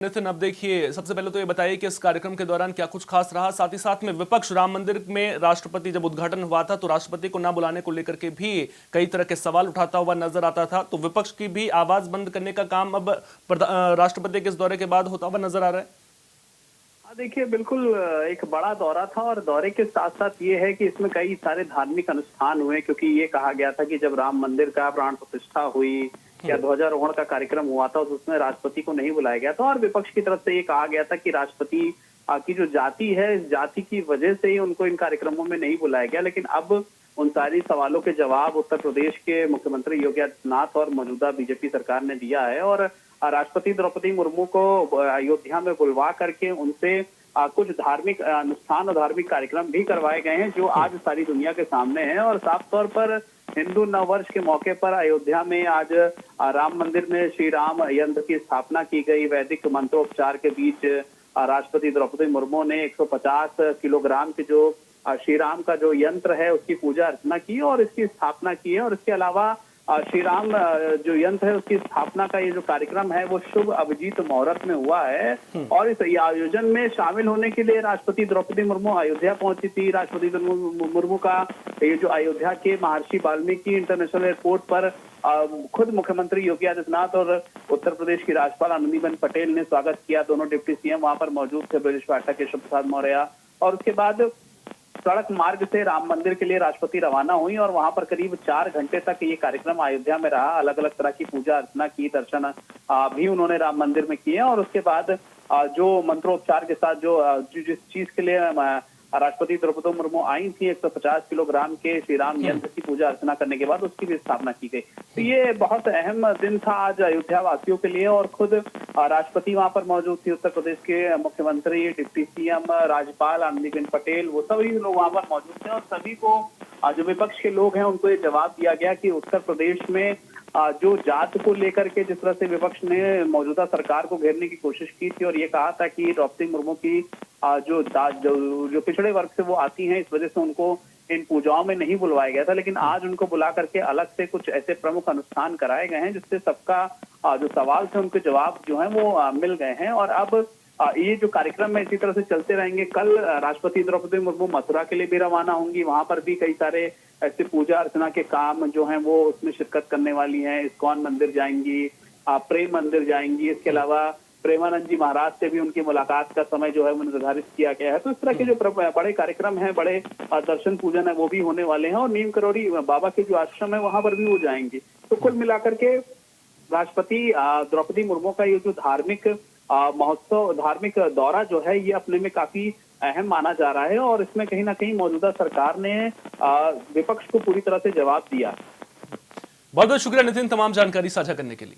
नितिन, अब देखिए, सबसे पहले तो ये बताइए कि इस कार्यक्रम के दौरान क्या कुछ खास रहा। साथ ही साथ में विपक्ष राम मंदिर में राष्ट्रपति जब उद्घाटन हुआ था तो राष्ट्रपति को ना बुलाने को लेकर के भी कई तरह के सवाल उठाता हुआ नजर आता था। तो विपक्ष की भी आवाज बंद करने का काम अब राष्ट्रपति के इस दौरे के बाद होता हुआ नजर आ रहा है। हाँ, देखिए बिल्कुल एक बड़ा दौरा था और दौरे के साथ साथ ये है कि इसमें कई सारे धार्मिक अनुष्ठान हुए, क्योंकि ये कहा गया था कि जब राम मंदिर का प्राण प्रतिष्ठा हुई या ध्वजारोहण का कार्यक्रम हुआ था तो उसमें राष्ट्रपति को नहीं बुलाया गया था और विपक्ष की तरफ से ये कहा गया था कि राष्ट्रपति की जो जाति है, इस जाति की वजह से ही उनको इन कार्यक्रमों में नहीं बुलाया गया। लेकिन अब उन सारी सवालों के जवाब उत्तर प्रदेश के मुख्यमंत्री योगी आदित्यनाथ और मौजूदा बीजेपी सरकार ने दिया है और राष्ट्रपति द्रौपदी मुर्मू को अयोध्या में बुलवा करके उनसे कुछ धार्मिक अनुष्ठान और धार्मिक कार्यक्रम भी करवाए गए हैं जो आज सारी दुनिया के सामने हैं। और साफ तौर पर हिंदू नववर्ष के मौके पर अयोध्या में आज राम मंदिर में श्री राम यंत्र की स्थापना की गई। वैदिक मंत्रोपचार के बीच राष्ट्रपति द्रौपदी मुर्मू ने 150 किलोग्राम के जो श्री राम का जो यंत्र है उसकी पूजा अर्चना की और इसकी स्थापना की है। और इसके अलावा श्री राम जो यंत्र है उसकी स्थापना का ये जो कार्यक्रम है वो शुभ अभिजीत मुहूर्त में हुआ है। और इस आयोजन में शामिल होने के लिए राष्ट्रपति द्रौपदी मुर्मू अयोध्या पहुंची थी। राष्ट्रपति मुर्मू का ये जो अयोध्या के महर्षि वाल्मीकि इंटरनेशनल एयरपोर्ट पर खुद मुख्यमंत्री योगी आदित्यनाथ और उत्तर प्रदेश की राज्यपाल आनंदीबेन पटेल ने स्वागत किया। दोनों डिप्टी सीएम वहां पर मौजूद थे, ब्रजेश पाठक, केशव प्रसाद मौर्य। और उसके बाद सड़क मार्ग से राम मंदिर के लिए राष्ट्रपति रवाना हुई और वहां पर करीब 4 घंटे तक ये कार्यक्रम अयोध्या में रहा। अलग अलग तरह की पूजा अर्चना की, दर्शन भी उन्होंने राम मंदिर में किए। और उसके बाद जो मंत्रोपचार के साथ जो जिस चीज के लिए राष्ट्रपति द्रौपदी मुर्मू आई थी 150 किलोग्राम के श्री राम यंत्र की पूजा अर्चना करने के बाद उसकी भी स्थापना की गई। तो ये बहुत अहम दिन था आज अयोध्या वासियों के लिए और खुद राष्ट्रपति वहां पर मौजूद थी, उत्तर प्रदेश के मुख्यमंत्री, डिप्टी सीएम, राज्यपाल आनंदीबेन पटेल, वो सभी लोग वहां पर मौजूद थे। और सभी को जो विपक्ष के लोग हैं उनको ये जवाब दिया गया कि उत्तर प्रदेश में जो जात को लेकर के जिस तरह से विपक्ष ने मौजूदा सरकार को घेरने की कोशिश की थी और ये कहा था कि द्रौपदी मुर्मू की जो पिछड़े वर्ग से वो आती हैं, इस वजह से उनको इन पूजाओं में नहीं बुलवाया गया था। लेकिन आज उनको बुला करके अलग से कुछ ऐसे प्रमुख अनुष्ठान कराए गए हैं जिससे सबका जो सवाल थे उनके जवाब जो है वो मिल गए हैं। और अब ये जो कार्यक्रम है इसी तरह से चलते रहेंगे। कल राष्ट्रपति द्रौपदी मुर्मू मथुरा के लिए भी रवाना होंगी, वहां पर भी कई सारे ऐसे पूजा अर्चना के काम जो हैं वो उसमें शिरकत करने वाली हैं। इस्कॉन मंदिर जाएंगी, प्रेम मंदिर जाएंगी। इसके अलावा प्रेमानंद जी महाराज से भी उनकी मुलाकात का समय जो है वो निर्धारित किया गया है। तो इस तरह के जो बड़े कार्यक्रम हैं, बड़े दर्शन पूजन है वो भी होने वाले हैं। और नीम करौरी बाबा के जो आश्रम है वहां पर भी वो जाएंगे। तो कुल मिलाकर के राष्ट्रपति द्रौपदी मुर्मू का ये जो धार्मिक महोत्सव, धार्मिक दौरा जो है ये अपने में काफी अहम माना जा रहा है और इसमें कहीं ना कहीं मौजूदा सरकार ने विपक्ष को पूरी तरह से जवाब दिया। बहुत बहुत शुक्रिया नितिन, तमाम जानकारी साझा करने के लिए।